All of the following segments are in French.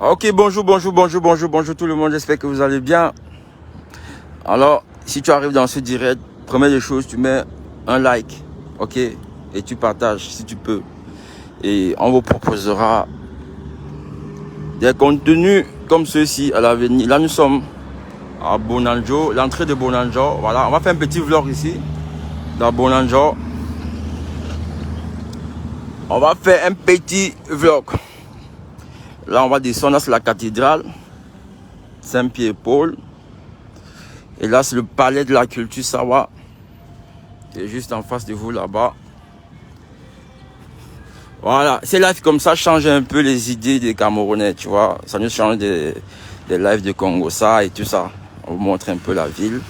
Ok, bonjour tout le monde, j'espère que vous allez bien. Alors, si tu arrives dans ce direct, première des choses, tu mets un like, ok, et tu partages si tu peux. Et on vous proposera des contenus comme ceux-ci à l'avenir. Là, nous sommes à Bonanjo, l'entrée de Bonanjo. Voilà, on va faire un petit vlog ici, dans Bonanjo. On va faire un petit vlog. Là, on va descendre, là, c'est la cathédrale Saint-Pierre-Paul. Et là, c'est le palais de la culture Sawa. C'est juste en face de vous là-bas. Voilà, ces lives comme ça changent un peu les idées des Camerounais, tu vois. Ça nous change des lives de Congo, ça et tout ça. On vous montre un peu la ville.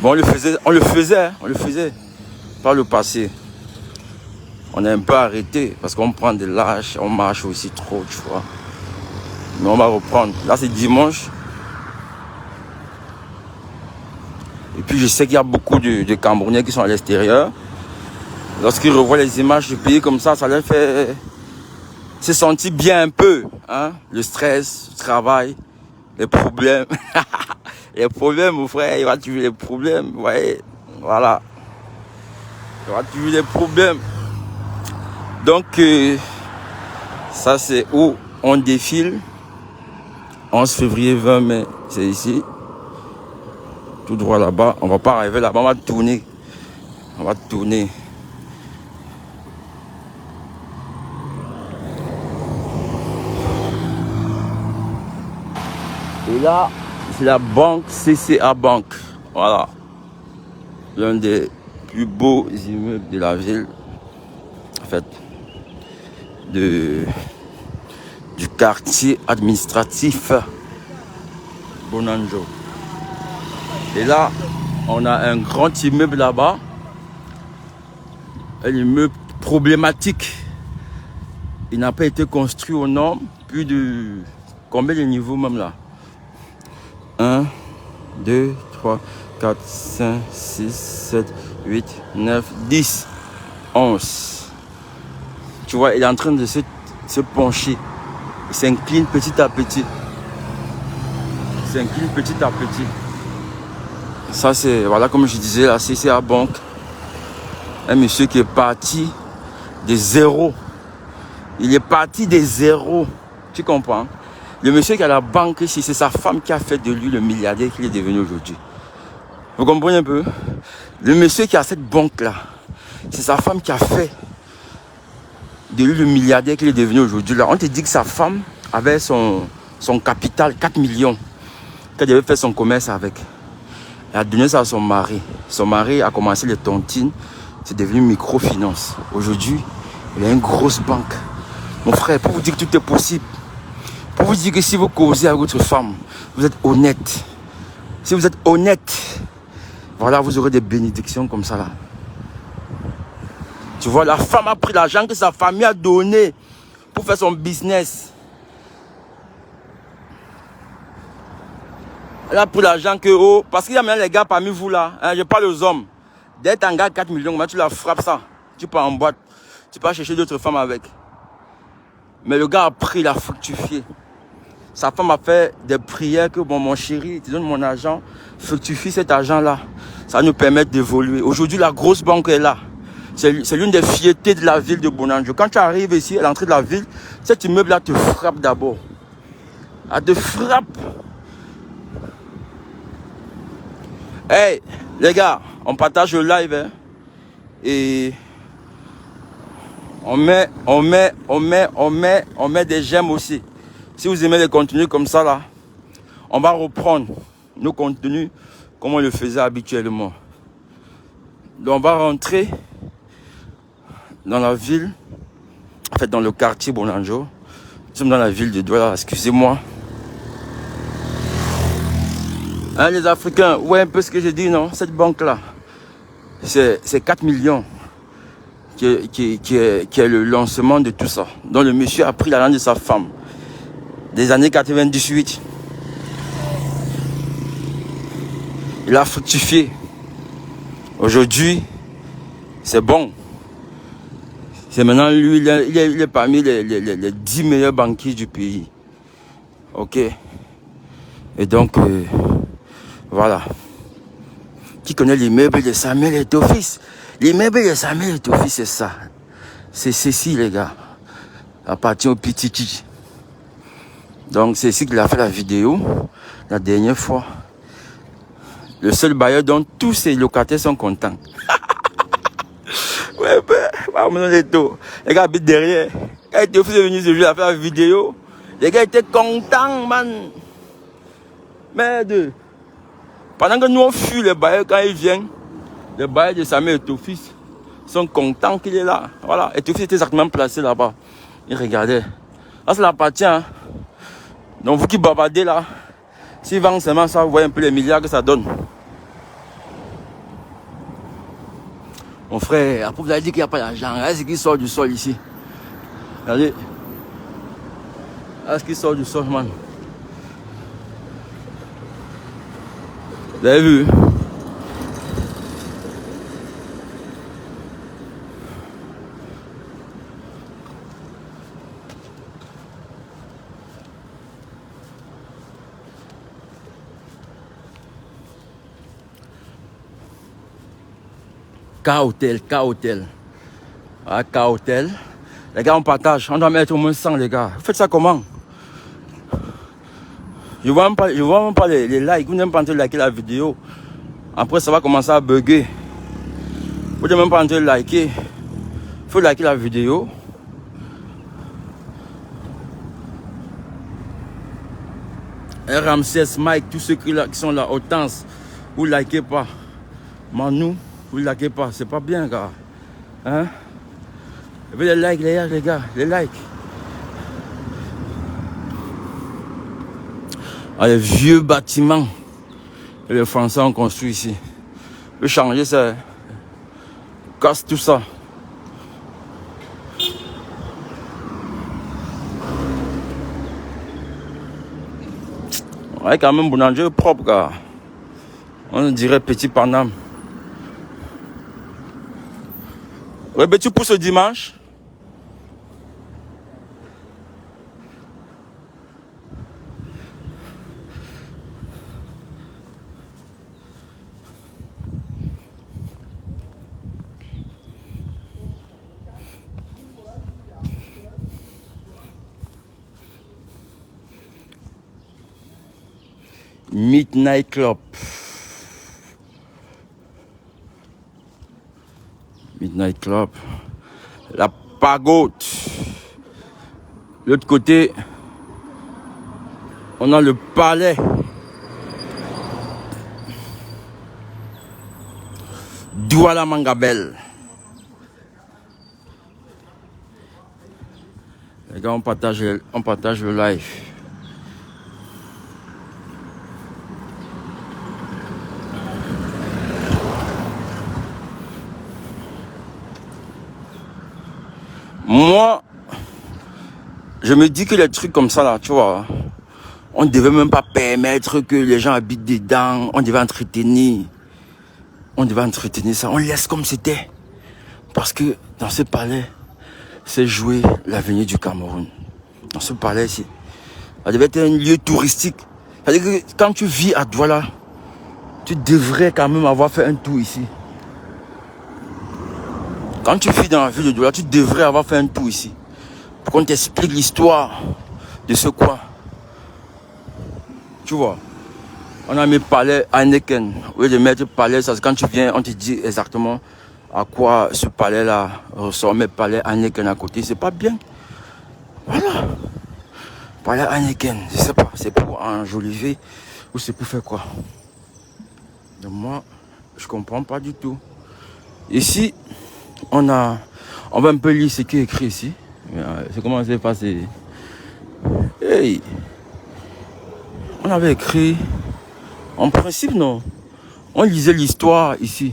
Bon, on le faisait par le passé. On a un peu arrêté parce qu'on prend des lâches, on marche aussi trop, tu vois. Mais on va reprendre. Là, c'est dimanche. Et puis, je sais qu'il y a beaucoup de Camerounais qui sont à l'extérieur. Lorsqu'ils revoient les images du pays comme ça leur fait se sentir bien un peu. Hein? Le stress, le travail, les problèmes. Les problèmes, mon frère, il va tuer les problèmes. Vous voyez, voilà. Il va tuer les problèmes. Donc, ça, c'est où on défile. 11 février, 20 mai, c'est ici. Tout droit là-bas. On va pas arriver là-bas, on va tourner. On va tourner. Et là, c'est la banque CCA Bank. Voilà. L'un des plus beaux immeubles de la ville. En fait, du quartier administratif Bonanjo. Et là, on a un grand immeuble là-bas. Un immeuble problématique. Il n'a pas été construit aux normes. Plus de... Combien de niveaux même là? 1, 2, 3, 4, 5, 6, 7, 8, 9, 10, 11. Tu vois, il est en train de se pencher. Il s'incline petit à petit. Il s'incline petit à petit. Ça, c'est, voilà, comme je disais, la CCA Bank. Un monsieur qui est parti de zéro. Il est parti de zéro. Tu comprends? Le monsieur qui a la banque ici, c'est sa femme qui a fait de lui le milliardaire qu'il est devenu aujourd'hui. Vous comprenez un peu? Le monsieur qui a cette banque-là, c'est sa femme qui a fait de lui le milliardaire qu'il est devenu aujourd'hui. Là, on te dit que sa femme avait son capital, 4 millions, qu'elle devait faire son commerce avec. Elle a donné ça à son mari. Son mari a commencé les tontines. C'est devenu microfinance. Aujourd'hui, il a une grosse banque. Mon frère, pour vous dire que tout est possible. Pour vous dire que si vous causez avec votre femme, vous êtes honnête. Si vous êtes honnête, voilà, vous aurez des bénédictions comme ça là. Tu vois, la femme a pris l'argent que sa famille a donné pour faire son business. Elle a pris l'argent que, oh, parce qu'il y a même les gars parmi vous là, hein, je parle aux hommes. Dès que tu gars 4 millions, tu la frappes ça. Tu pars en boîte. Tu pars chercher d'autres femmes avec. Mais le gars a pris, il a fructifié. Sa femme a fait des prières que, bon, mon chéri, tu donnes mon argent, fructifie cet argent-là. Ça nous permet d'évoluer. Aujourd'hui, la grosse banque est là. C'est l'une des fiertés de la ville de Bonanjo. Quand tu arrives ici, à l'entrée de la ville, cet immeuble-là te frappe d'abord. Elle te frappe. Hey, les gars, on partage le live, hein, et on met des j'aime aussi. Si vous aimez les contenus comme ça là, on va reprendre nos contenus comme on le faisait habituellement. Donc on va rentrer dans la ville, en fait dans le quartier Bonanjo. Nous sommes dans la ville de Douala, excusez-moi. Hein, les Africains, ouais, un peu ce que j'ai dit, non? Cette banque-là, c'est 4 millions qui est le lancement de tout ça. Donc le monsieur a pris l'argent de sa femme des années 98. Il a fructifié. Aujourd'hui, c'est bon. C'est maintenant lui, il est parmi les 10 meilleurs banquiers du pays. Ok. Et donc, voilà. Qui connaît l'immeuble de Samuel Eto'o-Fils? L'immeuble de Samuel Eto'o-Fils, c'est ça. C'est ceci, les gars. Appartient au Pitiki. Donc, c'est ici qu'il a fait la vidéo. La dernière fois. Le seul bailleur dont tous ses locataires sont contents. Ouais, les gars habitent derrière. Quand Eto'o-Fils est venu ce jour à faire la vidéo, les gars étaient contents, man. Merde. Pendant que nous on fuit les bailleurs quand ils viennent, les bailleurs de Samuel Eto'o-Fils sont contents qu'il est là. Voilà, Eto'o-Fils était exactement placé là-bas. Ils regardaient. Là, ça l'appartient. Hein. Donc vous qui bavardez là, s'ils vendent seulement ça, vous voyez un peu les milliards que ça donne. Mon frère, après vous avez dit qu'il n'y a pas d'argent. Regardez ce qui sort du sol ici. Regardez. Regardez ce qui sort du sol, man. Vous avez vu? K-Hotel, K-Hotel. Ah, K-Hotel. Les gars, on partage. On doit mettre au moins 100, les gars. Faites ça comment? Je vois même pas les likes. Vous n'êtes pas en train de liker la vidéo. Après, ça va commencer à bugger. Vous n'êtes même pas en train de liker. Il faut liker la vidéo. Ramsès, Mike, tous ceux qui sont là, Hortense, vous ne likez pas. Manu, vous ne likez pas. C'est pas bien, gars. Hein? Les likes, les gars, les likes. Ah, les vieux bâtiments que les Français ont construits ici. Je vais changer ça. Casse tout ça. Ouais, quand même, Boulanger propre, gars. On dirait Petit Paname. Ouais, ben tu pousses le dimanche. Midnight Club. Midnight Club. La Pagode. L'autre côté, on a le palais. Douala Mangabel. Les gars, on partage le live. Moi, je me dis que les trucs comme ça, là, tu vois, on ne devait même pas permettre que les gens habitent dedans. On devait entretenir. On devait entretenir ça. On laisse comme c'était. Parce que dans ce palais, c'est joué l'avenir du Cameroun. Dans ce palais ici. Ça devait être un lieu touristique. C'est-à-dire que quand tu vis à Douala, tu devrais quand même avoir fait un tour ici. Quand tu vis dans la ville de Douala, tu devrais avoir fait un tour ici. Pour qu'on t'explique l'histoire de ce coin. Tu vois. On a mis palais Heineken. Au lieu de mettre palais, ça, quand tu viens, on te dit exactement à quoi ce palais-là ressemble. Mais palais Heineken à côté, c'est pas bien. Voilà. Palais Heineken, je sais pas, c'est pour enjoliver ou c'est pour faire quoi? Donc moi, je comprends pas du tout. Ici, on va un peu lire ce qui est écrit ici. C'est comment c'est passé. Hey, on avait écrit, en principe non, on lisait l'histoire ici.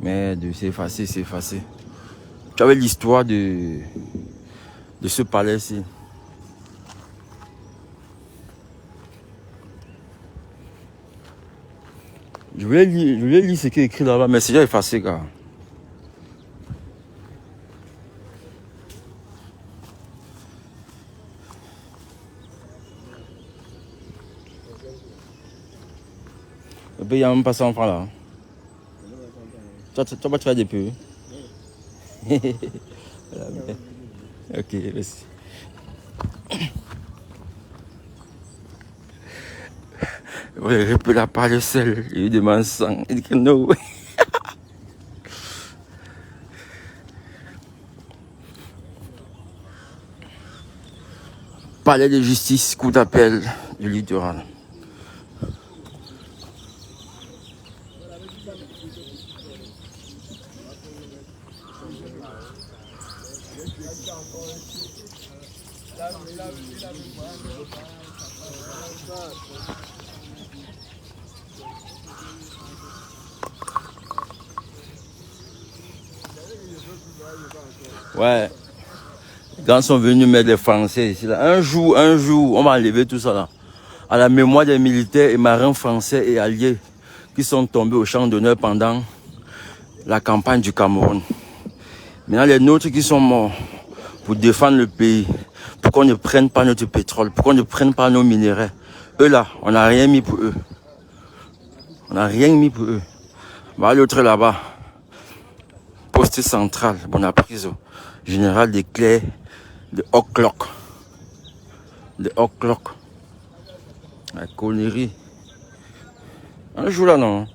Mais c'est effacé, c'est effacé. Tu avais l'histoire de ce palais-ci. Je voulais lire ce qui est écrit là-bas, mais c'est déjà effacé, gars. Le pays, il n'y a même pas 100 francs là. Tu vas pas te faire des peu. Ok, merci. Ouais, je peux la parler seul. Il lui demande 100. Il dit que non. Palais de justice, coup d'appel du littoral. Ouais. Quand ils sont venus mettre les Français ici, là, un jour, on va enlever tout ça là. À la mémoire des militaires et marins français et alliés qui sont tombés au champ d'honneur pendant la campagne du Cameroun. Maintenant, les nôtres qui sont morts pour défendre le pays, pour qu'on ne prenne pas notre pétrole, pour qu'on ne prenne pas nos minéraux. Eux là, on n'a rien mis pour eux. On n'a rien mis pour eux. Bah, l'autre là-bas, poste central, Bonapriso, général des clercs de Oclock. De Oclock. La connerie. Un jour là, non.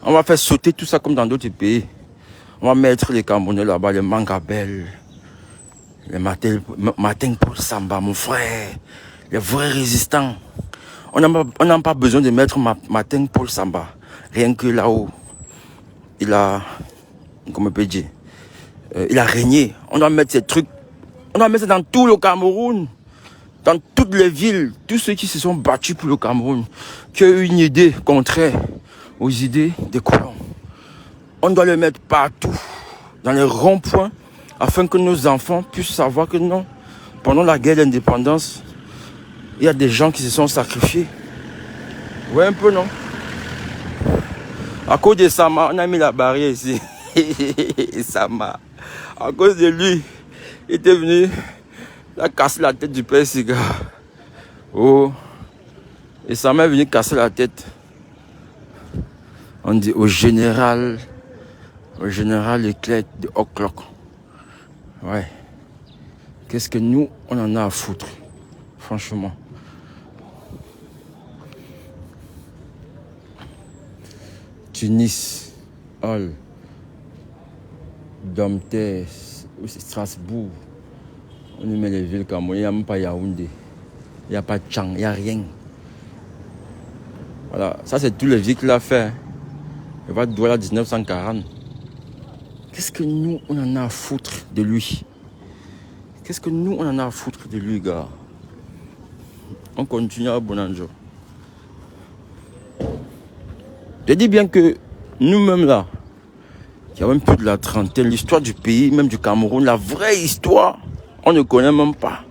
On va faire sauter tout ça comme dans d'autres pays. On va mettre les Camerounais là-bas, les Mangabel, les Martin Paul Samba, mon frère, les vrais résistants. On n'a pas besoin de mettre Martin Paul Samba. Rien que là-haut, il a, comment on peut dire, il a régné. On doit mettre ces trucs, on doit mettre ça dans tout le Cameroun. Dans toutes les villes, tous ceux qui se sont battus pour le Cameroun, qui ont eu une idée contraire aux idées des colons. On doit le mettre partout, dans les ronds-points, afin que nos enfants puissent savoir que non, pendant la guerre d'indépendance, il y a des gens qui se sont sacrifiés. Ouais, un peu, non? À cause de Sama, on a mis la barrière ici. Sama, à cause de lui, il était venu, il a cassé la tête du père Cigare. Oh, et Sama est venu casser la tête. On dit au général Leclerc de Oclock. Ouais. Qu'est-ce que nous, on en a à foutre, franchement. Tunis, Hall, Domter, Strasbourg. On y met les villes comme il n'y a même pas Yaoundé. Il n'y a pas Tchang, il n'y a rien. Voilà, ça c'est tous les villes qu'il a fait. Il va Douala 1940. Qu'est-ce que nous, on en a à foutre de lui? Qu'est-ce que nous, on en a à foutre de lui, gars? On continue à Bonanjo. Je dis bien que nous-mêmes là, qui avons plus de la trentaine, l'histoire du pays, même du Cameroun, la vraie histoire, on ne connaît même pas.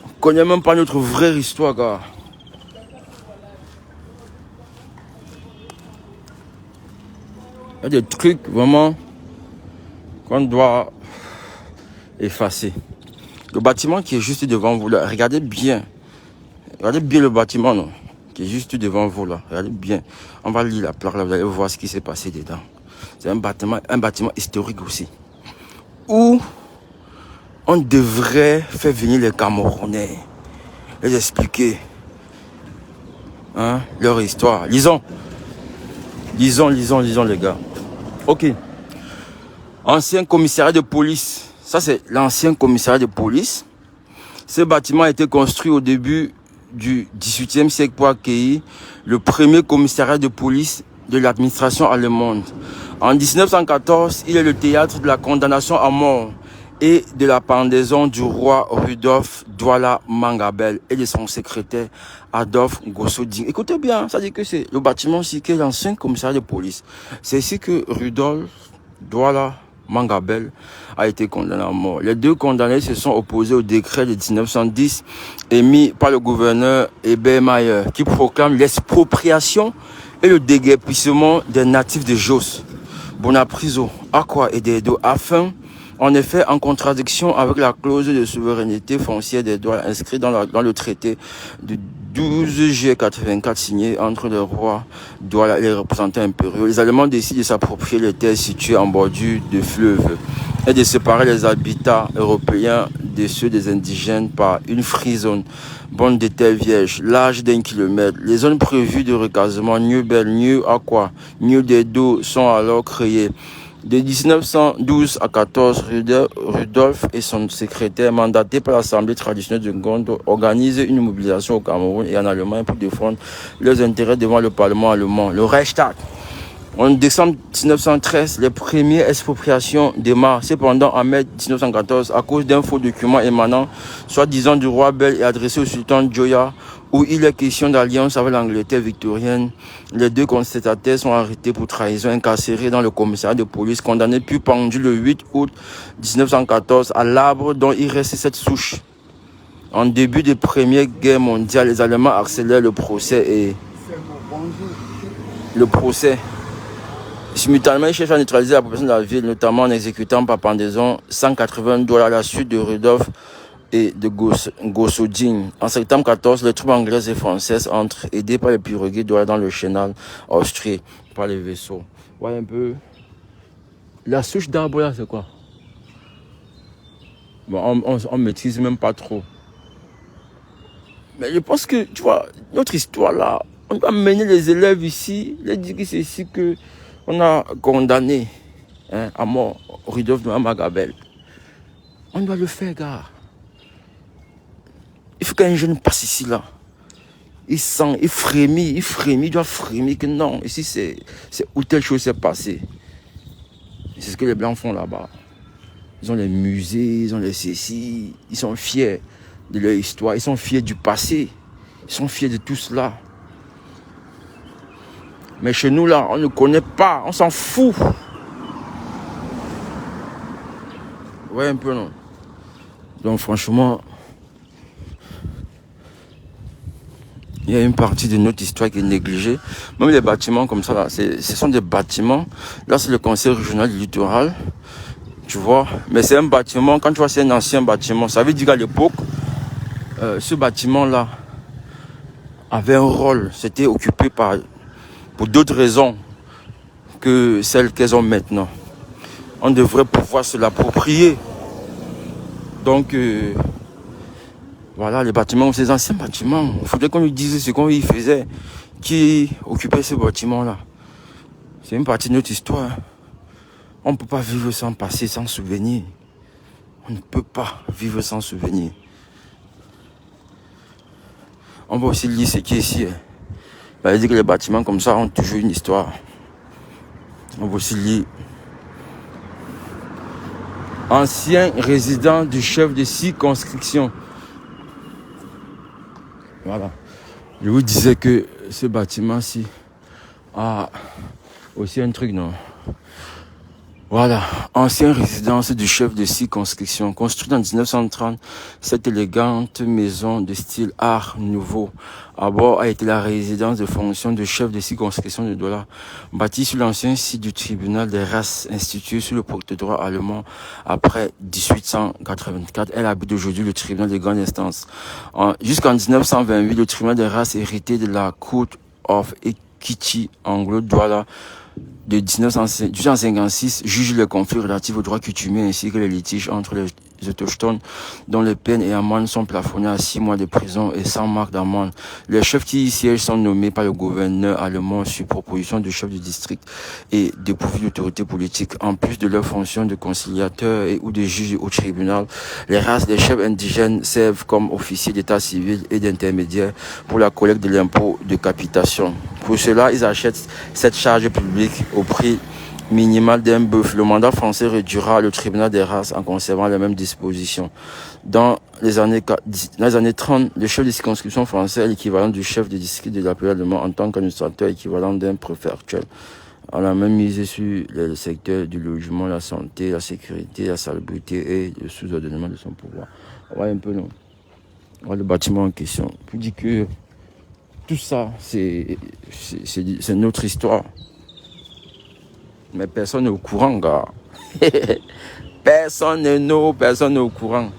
On ne connaît même pas notre vraie histoire, gars. Il y a des trucs vraiment qu'on doit effacer. Le bâtiment qui est juste devant vous là, regardez bien le bâtiment non, qui est juste devant vous là, regardez bien. On va lire la plaque là, vous allez voir ce qui s'est passé dedans. C'est un bâtiment historique aussi. Où on devrait faire venir les Camerounais, les expliquer leur histoire. Lisons les gars. Ok. Ancien commissariat de police. Ça, c'est l'ancien commissariat de police. Ce bâtiment a été construit au début du XVIIIe siècle pour accueillir le premier commissariat de police de l'administration allemande. En 1914, il est le théâtre de la condamnation à mort et de la pendaison du roi Rudolf Douala Mangabel et de son secrétaire Adolphe Gossoding. Écoutez bien, ça dit que c'est le bâtiment ici qui est l'ancien commissariat de police. C'est ici que Rudolf Douala Mangabel a été condamné à mort. Les deux condamnés se sont opposés au décret de 1910 émis par le gouverneur Ebermeyer qui proclame l'expropriation et le déguerpissement des natifs de Jos, Bonapriso, Akwa et Dedo afin, en effet, en contradiction avec la clause de souveraineté foncière des Douala inscrite dans le traité de 12 juillet 84 signé entre le roi Douala et les représentants impériaux. Les Allemands décident de s'approprier les terres situées en bordure de fleuve et de séparer les habitats européens de ceux des indigènes par une free zone, bande de terre vierge, large d'1 kilomètre. Les zones prévues de recasement New Bell, New Aqua, New Dedo sont alors créées. De 1912 à 14, Rudolph et son secrétaire, mandatés par l'Assemblée traditionnelle de Ngondo, organisent une mobilisation au Cameroun et en Allemagne pour défendre leurs intérêts devant le Parlement allemand, le Reichstag. En décembre 1913, les premières expropriations démarrent. Cependant, en mai 1914, à cause d'un faux document émanant, soi-disant du roi Bell et adressé au sultan Joya, où il est question d'alliance avec l'Angleterre victorienne, les deux contestataires sont arrêtés pour trahison, incarcérés dans le commissariat de police, condamnés puis pendus le 8 août 1914 à l'arbre dont il reste cette souche. En début de Première Guerre mondiale, les Allemands accélèrent le procès. Simultanément, ils cherchent à neutraliser la population de la ville, notamment en exécutant par pendaison $180 à la suite de Rudolph et de Gossoding. En septembre 14, les troupes anglaises et françaises entrent, aidées par les pirogues dans le chenal austriac, par les vaisseaux. Voilà un peu. La souche d'arbre là, c'est quoi? Bon, on maîtrise même pas trop. Mais je pense que, tu vois, notre histoire là, on doit mener les élèves ici, les dire que c'est ici que on a condamné à mort Rudolph de Magabel. On doit le faire, gars. Il faut qu'un jeune passe ici, là. Il sent, il frémit, il doit frémir que non, ici c'est où telle chose s'est passée. C'est ce que les Blancs font là-bas. Ils ont les musées, ils ont les ceci, ils sont fiers de leur histoire, ils sont fiers du passé, ils sont fiers de tout cela. Mais chez nous là, on ne connaît pas, on s'en fout. Ouais, un peu non. Donc franchement, il y a une partie de notre histoire qui est négligée. Même les bâtiments comme ça là, ce sont des bâtiments. Là c'est le conseil régional du littoral. Tu vois, mais c'est un bâtiment, quand tu vois c'est un ancien bâtiment, ça veut dire qu'à l'époque, ce bâtiment là avait un rôle, c'était occupé pour d'autres raisons que celles qu'elles ont maintenant. On devrait pouvoir se l'approprier. Donc, voilà, les bâtiments, ces anciens bâtiments, il faudrait qu'on lui dise ce qu'on y faisait, qui occupait ce bâtiment-là. C'est une partie de notre histoire. On ne peut pas vivre sans passé, sans souvenir. On ne peut pas vivre sans souvenir. On va aussi lire ce qui est ici. Ça veut dire que les bâtiments comme ça ont toujours une histoire. On va aussi lire. Ancien résident du chef de circonscription. Voilà. Je vous disais que ce bâtiment-ci a aussi un truc, non? Voilà, ancienne résidence du chef de circonscription, construite en 1930, cette élégante maison de style art nouveau à bord a été la résidence de fonction de chef de circonscription de Douala, bâtie sur l'ancien site du tribunal des races institué sous le protectorat allemand après 1884. Elle habite aujourd'hui le tribunal de grande instance. Jusqu'en 1928, le tribunal des races hérité de la Court of Equity Anglo-Douala de 1856 juge les conflits relatifs aux droits coutumiers ainsi que les litiges entre les autochtones dont les peines et amendes sont plafonnées à 6 mois de prison et 100 marques d'amende. Les chefs qui y siègent sont nommés par le gouverneur allemand sur proposition du chef du district et dépourvus d'autorité politique. En plus de leurs fonctions de conciliateur et ou de juge au tribunal, les races des chefs indigènes servent comme officiers d'état civil et d'intermédiaires pour la collecte de l'impôt de capitation. Pour cela, ils achètent cette charge publique au prix minimal d'un bœuf. Le mandat français réduira le tribunal des races en conservant les mêmes dispositions. Dans les années 30, le chef de circonscription français est l'équivalent du chef de district de l'appel allemand en tant qu'administrateur équivalent d'un préfet actuel. On a même misé sur les secteurs du logement, la santé, la sécurité, la salubrité et le sous-ordonnement de son pouvoir. On voit un peu, non? On voit le bâtiment en question. Je dis que tout ça, c'est notre histoire. Mais personne n'est au courant, gars. Personne n'est au courant.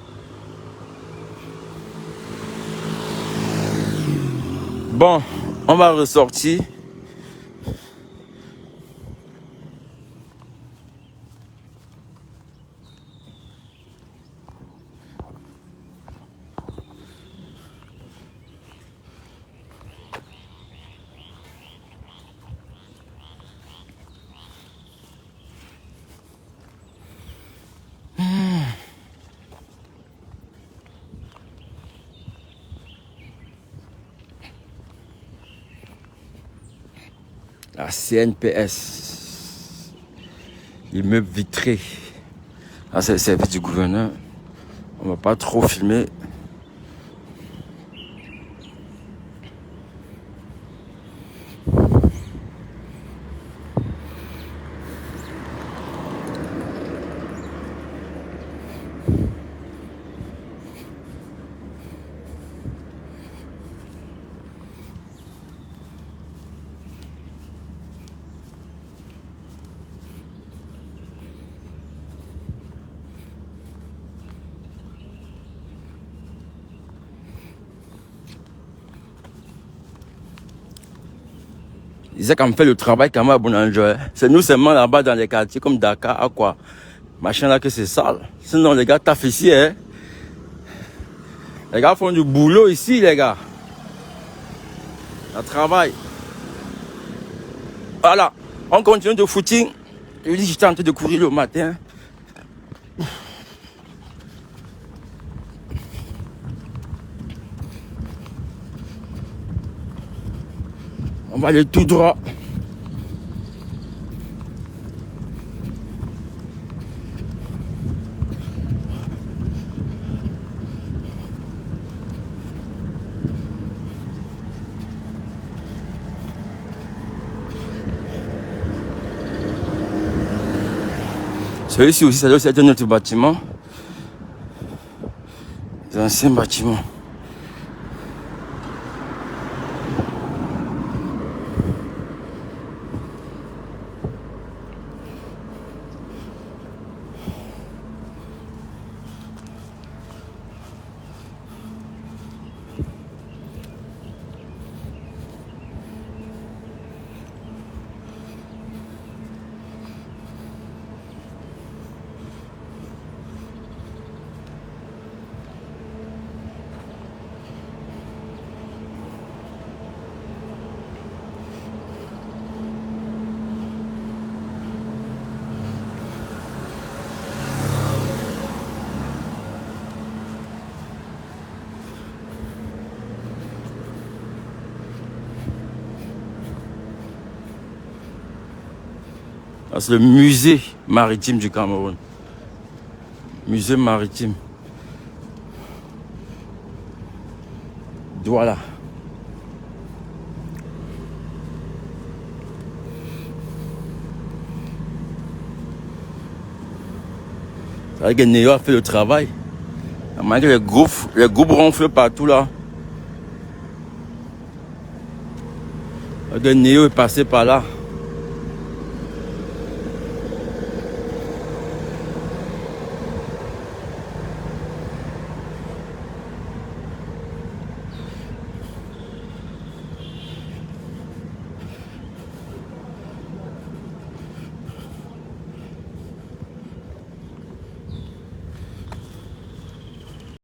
Bon, on va ressortir. La CNPS. Immeuble vitré. Là, c'est le service du gouverneur. On va pas trop filmer. Ils ont quand même fait le travail quand même à Bounanjo. C'est nous seulement là-bas dans les quartiers comme Dakar, à quoi machin là que c'est sale. Sinon les gars taffent ici, hein. Les gars font du boulot ici, les gars. Ça travaille. Voilà. On continue de footing. Je dis j'étais en train de courir le matin. On va aller tout droit. Celui-ci aussi, ça doit être un autre bâtiment. C'est un ancien bâtiment. C'est le musée maritime du Cameroun. Musée maritime. Voilà. C'est vrai que Néo a fait le travail. Malgré les groupes ronflent partout là. Le Néo est passé par là.